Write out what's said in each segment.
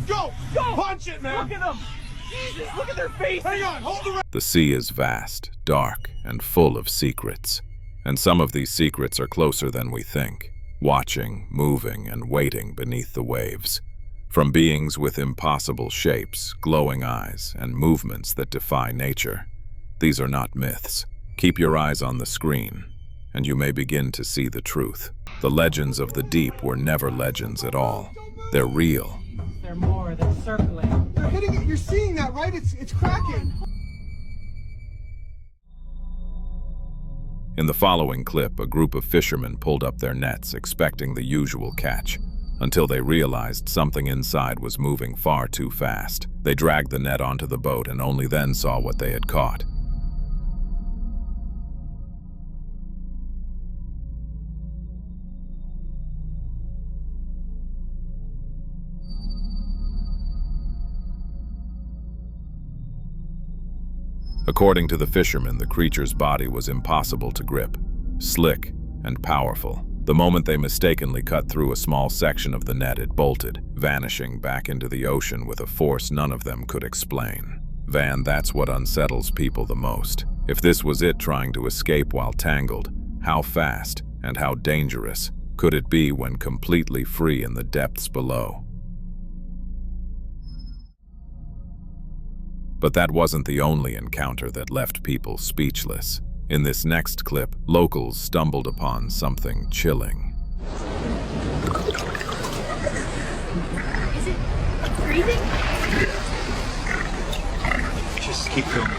Go! Go! Punch it, man! Look at them! Jesus, look at their faces! Hang on, hold the right. The sea is vast, dark, and full of secrets. And some of these secrets are closer than we think, watching, moving, and waiting beneath the waves. From beings with impossible shapes, glowing eyes, and movements that defy nature. These are not myths. Keep your eyes on the screen, and you may begin to see the truth. The legends of the deep were never legends at all. They're real. They're more, they're circling. They're hitting it. You're seeing that, right? It's cracking. In the following clip, a group of fishermen pulled up their nets expecting the usual catch, until they realized something inside was moving far too fast. They dragged the net onto the boat and only then saw what they had caught. According to the fishermen, the creature's body was impossible to grip, slick and powerful. The moment they mistakenly cut through a small section of the net, it bolted, vanishing back into the ocean with a force none of them could explain. Van, that's what unsettles people the most. If this was it trying to escape while tangled, how fast and how dangerous could it be when completely free in the depths below? But that wasn't the only encounter that left people speechless. In this next clip, locals stumbled upon something chilling. Is it breathing? Just keep going.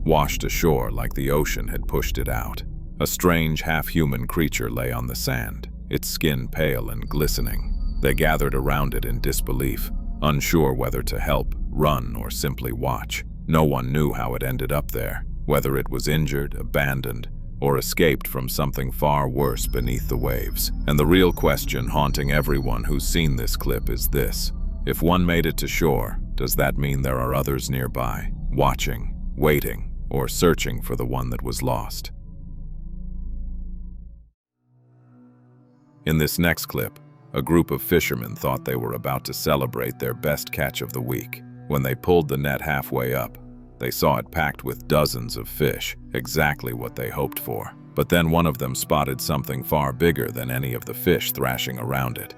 Washed ashore like the ocean had pushed it out. A strange half-human creature lay on the sand, its skin pale and glistening. They gathered around it in disbelief, unsure whether to help, run, or simply watch. No one knew how it ended up there, whether it was injured, abandoned, or escaped from something far worse beneath the waves. And the real question haunting everyone who's seen this clip is this: if one made it to shore, does that mean there are others nearby, watching, waiting, or searching for the one that was lost? In this next clip, a group of fishermen thought they were about to celebrate their best catch of the week. When they pulled the net halfway up, they saw it packed with dozens of fish, exactly what they hoped for. But then one of them spotted something far bigger than any of the fish thrashing around it.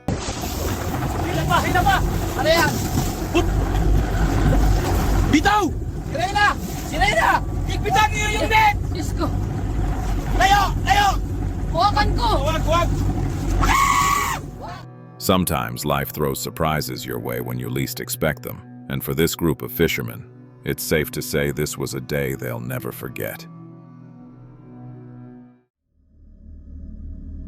Bitaw! Sirena! Sirena! Higpitan niyo yung net! Diyos ko. Layo! Layo! Huwakan ko! Huwag! Huwag! Sometimes life throws surprises your way when you least expect them, and for this group of fishermen, it's safe to say this was a day they'll never forget.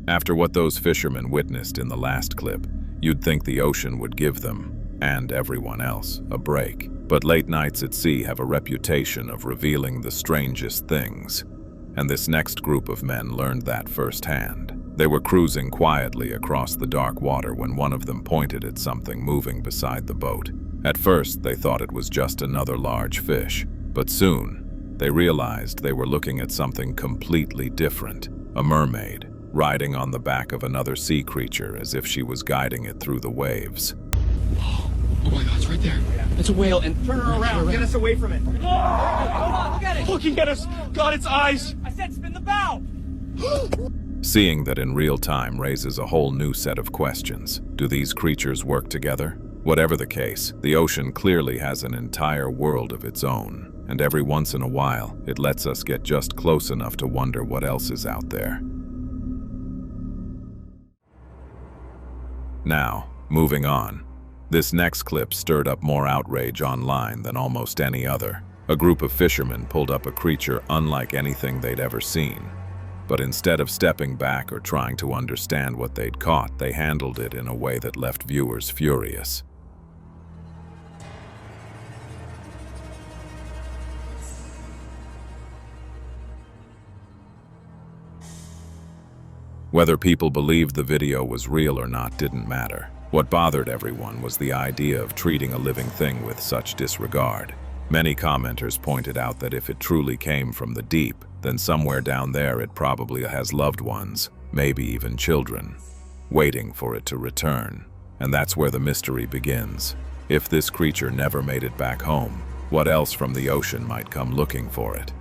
After what those fishermen witnessed in the last clip, you'd think the ocean would give them, and everyone else, a break. But late nights at sea have a reputation of revealing the strangest things, and this next group of men learned that firsthand. They were cruising quietly across the dark water when one of them pointed at something moving beside the boat. At first, they thought it was just another large fish, but soon, they realized they were looking at something completely different. A mermaid, riding on the back of another sea creature as if she was guiding it through the waves. Oh my God, it's right there. It's a whale, and Turn her around! Get us away from it! Hold on, look at it! looking at us. God, its eyes. I said spin the bow! Seeing that in real time raises a whole new set of questions. Do these creatures work together? Whatever the case, the ocean clearly has an entire world of its own, and every once in a while, it lets us get just close enough to wonder what else is out there. Now, moving on. This next clip stirred up more outrage online than almost any other. A group of fishermen pulled up a creature unlike anything they'd ever seen. But instead of stepping back or trying to understand what they'd caught, they handled it in a way that left viewers furious. Whether people believed the video was real or not didn't matter. What bothered everyone was the idea of treating a living thing with such disregard. Many commenters pointed out that if it truly came from the deep, then somewhere down there it probably has loved ones, maybe even children, waiting for it to return. And that's where the mystery begins. If this creature never made it back home, what else from the ocean might come looking for it?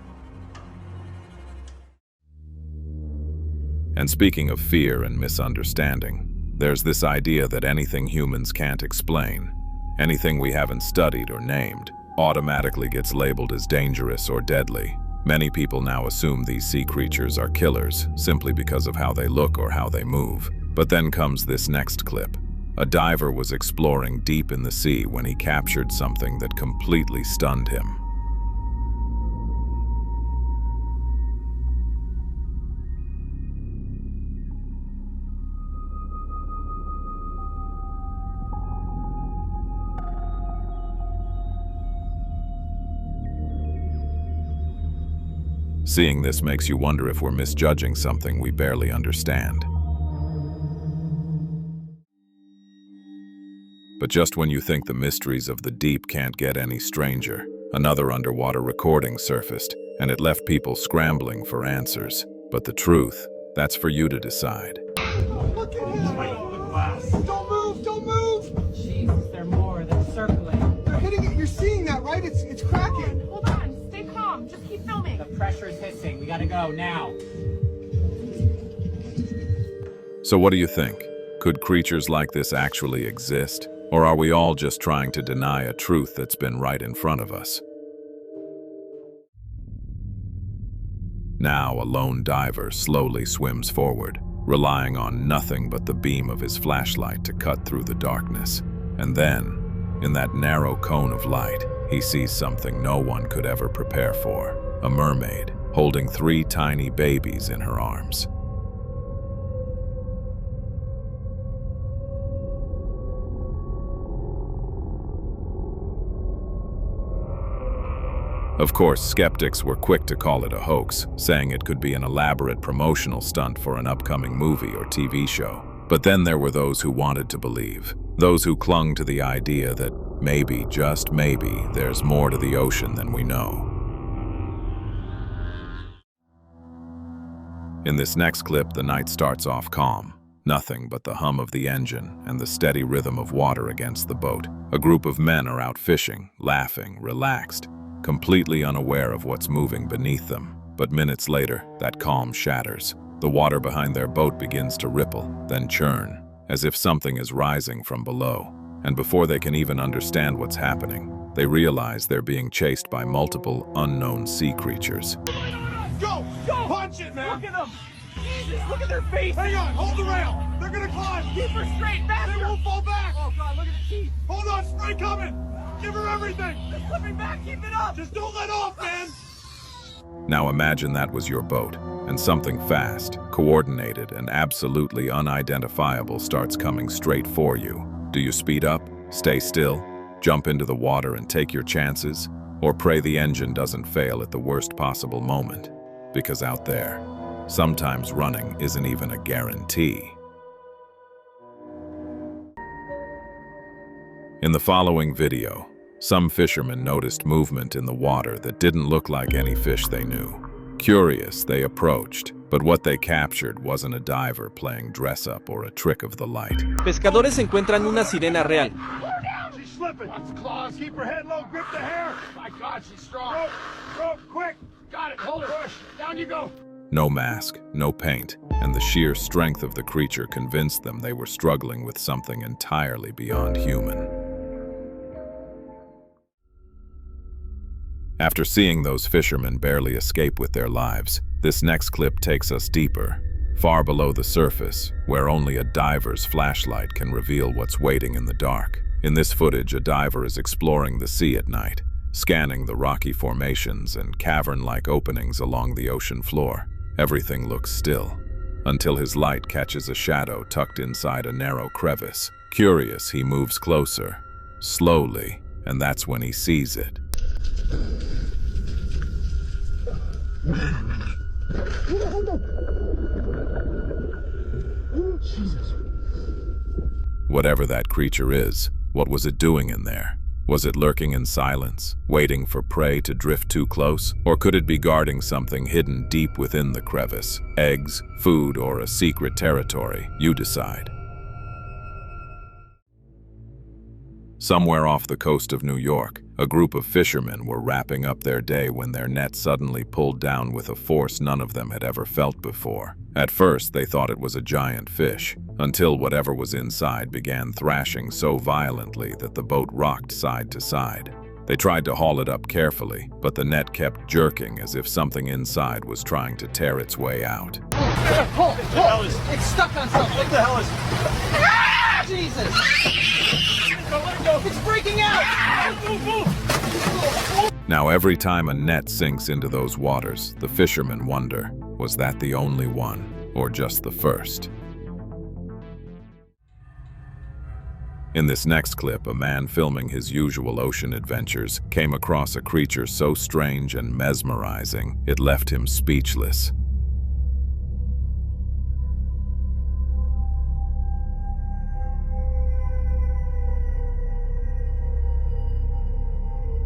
And speaking of fear and misunderstanding, there's this idea that anything humans can't explain, anything we haven't studied or named, automatically gets labeled as dangerous or deadly. Many people now assume these sea creatures are killers simply because of how they look or how they move. But then comes this next clip. A diver was exploring deep in the sea when he captured something that completely stunned him. Seeing this makes you wonder if we're misjudging something we barely understand. But just when you think the mysteries of the deep can't get any stranger, another underwater recording surfaced, and it left people scrambling for answers. But the truth, that's for you to decide. Look at him! Don't move! Don't move! Jesus, they're more. They're circling. They're hitting it. You're seeing that, right? It's cracking. Hold on. Stay calm. Just keep filming. The pressure is hissing. We gotta go now. So what do you think? Could creatures like this actually exist? Or are we all just trying to deny a truth that's been right in front of us? Now, a lone diver slowly swims forward, relying on nothing but the beam of his flashlight to cut through the darkness. And then, in that narrow cone of light, he sees something no one could ever prepare for. A mermaid, holding 3 tiny babies in her arms. Of course, skeptics were quick to call it a hoax, saying it could be an elaborate promotional stunt for an upcoming movie or TV show. But then there were those who wanted to believe, those who clung to the idea that maybe, just maybe, there's more to the ocean than we know. In this next clip, the night starts off calm. Nothing but the hum of the engine and the steady rhythm of water against the boat. A group of men are out fishing, laughing, relaxed, completely unaware of what's moving beneath them. But minutes later, that calm shatters. The water behind their boat begins to ripple, then churn, as if something is rising from below. And before they can even understand what's happening, they realize they're being chased by multiple unknown sea creatures. Go! Go! Punch it, man! Look at them! Jesus, look at their faces! Hang on! Hold the rail! They're gonna climb! Keep her straight, faster! They won't fall back! Oh God, look at the teeth! Hold on! Spray coming! Give her everything! They're slipping back, keep it up! Just don't let off, man! Now imagine that was your boat, and something fast, coordinated, and absolutely unidentifiable starts coming straight for you. Do you speed up, stay still, jump into the water and take your chances, or pray the engine doesn't fail at the worst possible moment? Because out there, sometimes running isn't even a guarantee. In the following video, some fishermen noticed movement in the water that didn't look like any fish they knew. Curious, they approached, but what they captured wasn't a diver playing dress-up or a trick of the light. Pescadores encuentran una sirena real. She's slipping! Watch the claws! Keep her head low! Grip the hair! My God, she's strong. Rope! Rope! Quick! Got it. Hold her. Push! Down you go. No mask, no paint, and the sheer strength of the creature convinced them they were struggling with something entirely beyond human. After seeing those fishermen barely escape with their lives, this next clip takes us deeper, far below the surface, where only a diver's flashlight can reveal what's waiting in the dark. In this footage, a diver is exploring the sea at night, scanning the rocky formations and cavern-like openings along the ocean floor. Everything looks still, until his light catches a shadow tucked inside a narrow crevice. Curious, he moves closer, slowly, and that's when he sees it. Whatever that creature is, what was it doing in there? Was it lurking in silence, waiting for prey to drift too close? Or could it be guarding something hidden deep within the crevice? Eggs, food, or a secret territory? You decide. Somewhere off the coast of New York, a group of fishermen were wrapping up their day when their net suddenly pulled down with a force none of them had ever felt before. At first, they thought it was a giant fish, until whatever was inside began thrashing so violently that the boat rocked side to side. They tried to haul it up carefully, but the net kept jerking as if something inside was trying to tear its way out. Pull! It's stuck on something. What the hell is it? Jesus! Let it go! It's breaking out! Move! Now every time a net sinks into those waters, the fishermen wonder, was that the only one, or just the first? In this next clip, a man filming his usual ocean adventures came across a creature so strange and mesmerizing, it left him speechless.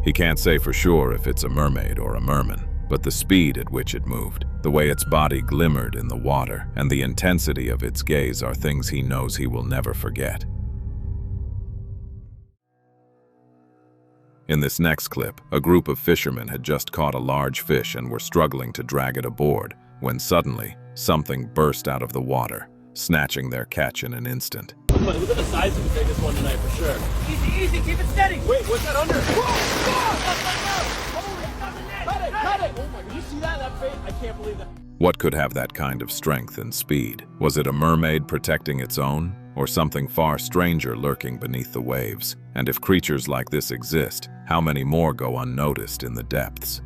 He can't say for sure if it's a mermaid or a merman, but the speed at which it moved, the way its body glimmered in the water, and the intensity of its gaze are things he knows he will never forget. In this next clip, a group of fishermen had just caught a large fish and were struggling to drag it aboard, when suddenly, something burst out of the water, snatching their catch in an instant. Look at the size of the biggest one tonight for sure. Easy, easy, keep it steady! Wait, what's that under? Cut it! Oh my God, you see that? That face? I can't believe that. What could have that kind of strength and speed? Was it a mermaid protecting its own, or something far stranger lurking beneath the waves? And if creatures like this exist, how many more go unnoticed in the depths?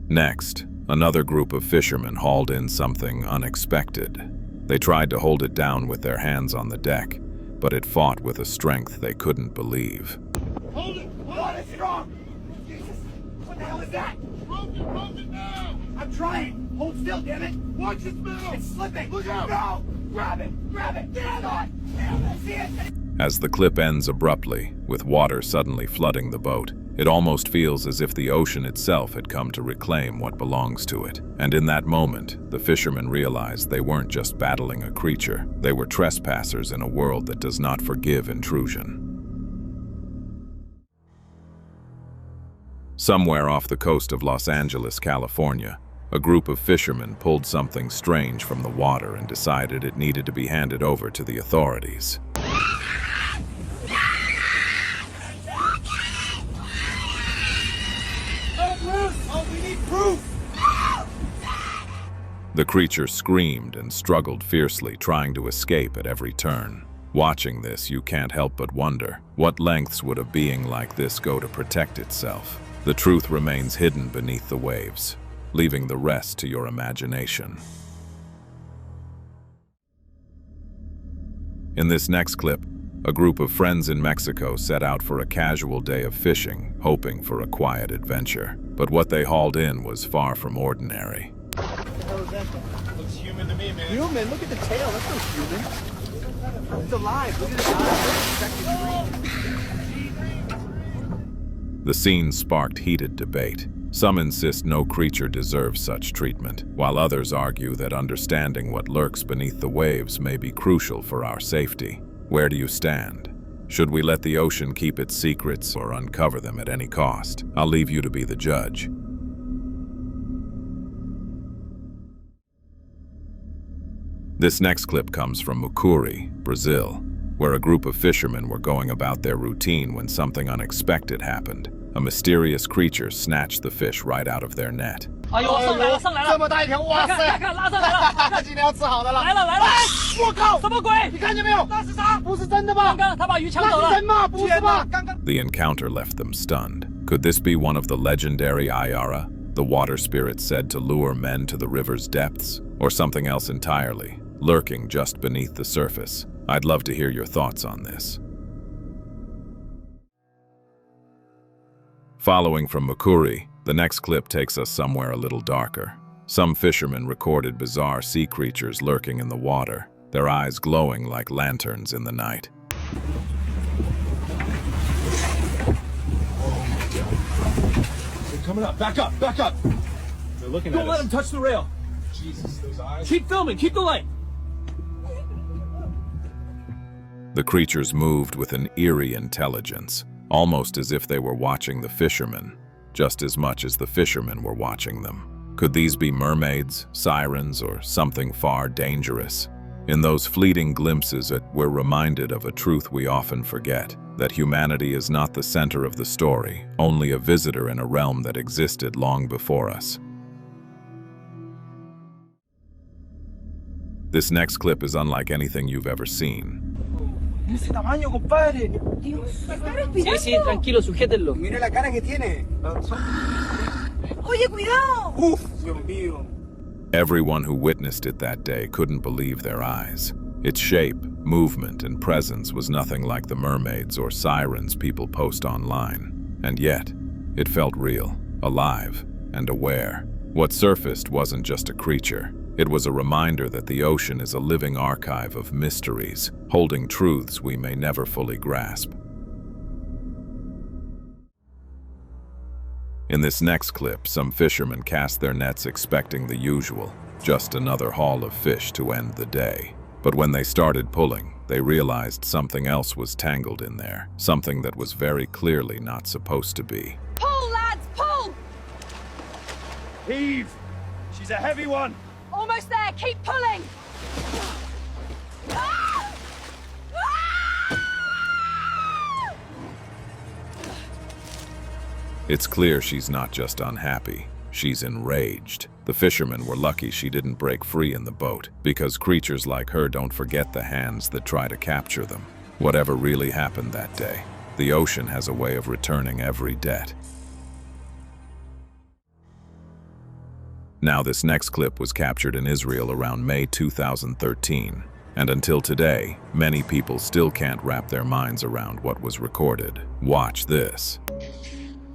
Next, another group of fishermen hauled in something unexpected. They tried to hold it down with their hands on the deck, but it fought with a strength they couldn't believe. Hold it! Hold it strong! Jesus! What the hell is that? Hold it now! I'm trying! Hold still, damn it! Watch it move! It's slipping! Look out! No! Grab it! Grab it! Damn it! Damn it! See it! As the clip ends abruptly, with water suddenly flooding the boat, it almost feels as if the ocean itself had come to reclaim what belongs to it. And in that moment, the fishermen realized they weren't just battling a creature, they were trespassers in a world that does not forgive intrusion. Somewhere off the coast of Los Angeles, California, a group of fishermen pulled something strange from the water and decided it needed to be handed over to the authorities. Oh, we need proof! The creature screamed and struggled fiercely, trying to escape at every turn. Watching this, you can't help but wonder, what lengths would a being like this go to protect itself? The truth remains hidden beneath the waves, leaving the rest to your imagination. In this next clip, a group of friends in Mexico set out for a casual day of fishing, hoping for a quiet adventure. But what they hauled in was far from ordinary. Looks human to me, man. Human? Look at the tail. That's not human. It's alive. Look at its eyes. The scene sparked heated debate. Some insist no creature deserves such treatment, while others argue that understanding what lurks beneath the waves may be crucial for our safety. Where do you stand? Should we let the ocean keep its secrets or uncover them at any cost? I'll leave you to be the judge. This next clip comes from Mucuri, Brazil, where a group of fishermen were going about their routine when something unexpected happened. A mysterious creature snatched the fish right out of their net. 哎呦，上来了！这么大一条，哇塞！看，拉上来了！今天要吃好的了！来了！我靠！什么鬼？你看见没有？那是啥？不是真的吧？刚刚他把鱼抢走了。那是人吗？不是吧？刚刚。The encounter left them stunned. Could this be one of the legendary Ayara, the water spirit said to lure men to the river's depths, or something else entirely, lurking just beneath the surface? I'd love to hear your thoughts on this. Following from Mucuri, the next clip takes us somewhere a little darker. Some fishermen recorded bizarre sea creatures lurking in the water, their eyes glowing like lanterns in the night. They're coming up. Back up. Back up. They're looking at us. Don't let them touch the rail. Jesus, those eyes. Keep filming. Keep the light. The creatures moved with an eerie intelligence, almost as if they were watching the fishermen, just as much as the fishermen were watching them. Could these be mermaids, sirens, or something far dangerous? In those fleeting glimpses, we're reminded of a truth we often forget, that humanity is not the center of the story, only a visitor in a realm that existed long before us. This next clip is unlike anything you've ever seen. Ese tamaño, compadre. Sí, sí, tranquilo, sujétenlo. Mire la cara que tiene. Oye, cuidado! Uf, Dios mío. Everyone who witnessed it that day couldn't believe their eyes. Its shape, movement, and presence was nothing like the mermaids or sirens people post online. And yet, it felt real, alive, and aware. What surfaced wasn't just a creature. It was a reminder that the ocean is a living archive of mysteries, holding truths we may never fully grasp. In this next clip, some fishermen cast their nets expecting the usual, just another haul of fish to end the day. But when they started pulling, they realized something else was tangled in there, something that was very clearly not supposed to be. Pull, lads, pull! Heave! She's a heavy one! Almost there, keep pulling! Ah! Ah! It's clear she's not just unhappy, she's enraged. The fishermen were lucky she didn't break free in the boat, because creatures like her don't forget the hands that try to capture them. Whatever really happened that day, the ocean has a way of returning every debt. Now, this next clip was captured in Israel around May 2013, and until today, many people still can't wrap their minds around what was recorded. Watch this.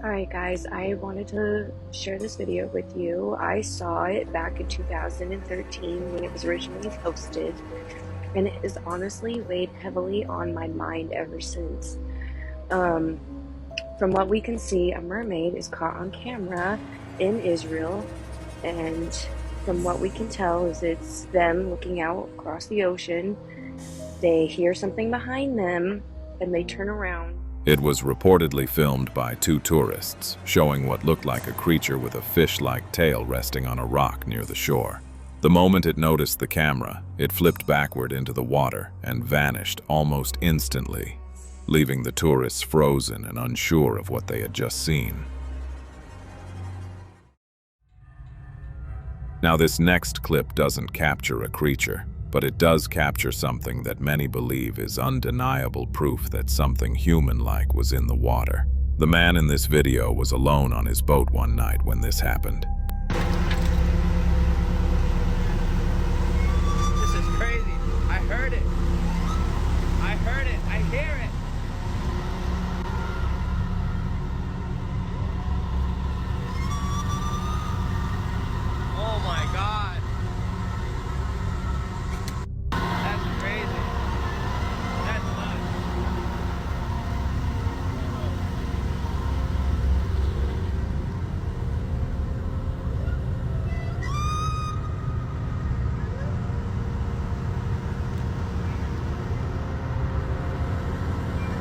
Alright guys, I wanted to share this video with you. I saw it back in 2013 when it was originally posted, and it has honestly weighed heavily on my mind ever since. From what we can see, a mermaid is caught on camera in Israel, and from what we can tell is it's them looking out across the ocean. They hear something behind them and they turn around. It was reportedly filmed by two tourists, showing what looked like a creature with a fish-like tail resting on a rock near the shore. The moment it noticed the camera, it flipped backward into the water and vanished almost instantly, leaving the tourists frozen and unsure of what they had just seen. Now, this next clip doesn't capture a creature, but it does capture something that many believe is undeniable proof that something human-like was in the water. The man in this video was alone on his boat one night when this happened. This is crazy. I heard it. I heard it. I hear it. Oh my God. That's crazy. That's nuts.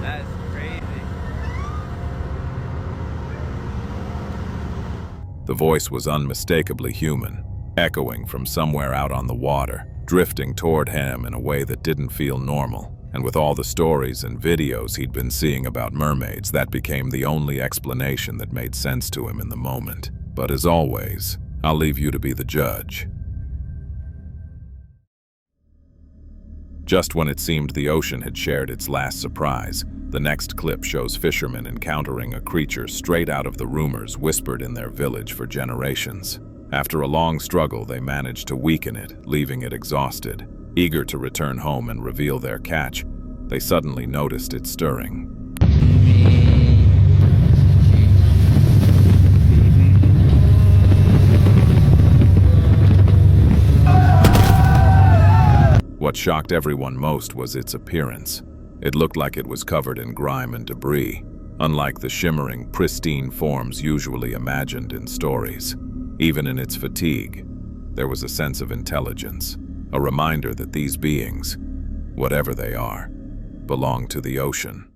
That's crazy. The voice was unmistakably human, echoing from somewhere out on the water, drifting toward him in a way that didn't feel normal. And with all the stories and videos he'd been seeing about mermaids, that became the only explanation that made sense to him in the moment. But as always, I'll leave you to be the judge. Just when it seemed the ocean had shared its last surprise, the next clip shows fishermen encountering a creature straight out of the rumors whispered in their village for generations. After a long struggle, they managed to weaken it, leaving it exhausted. Eager to return home and reveal their catch, they suddenly noticed it stirring. What shocked everyone most was its appearance. It looked like it was covered in grime and debris, unlike the shimmering, pristine forms usually imagined in stories. Even in its fatigue, there was a sense of intelligence, a reminder that these beings, whatever they are, belong to the ocean.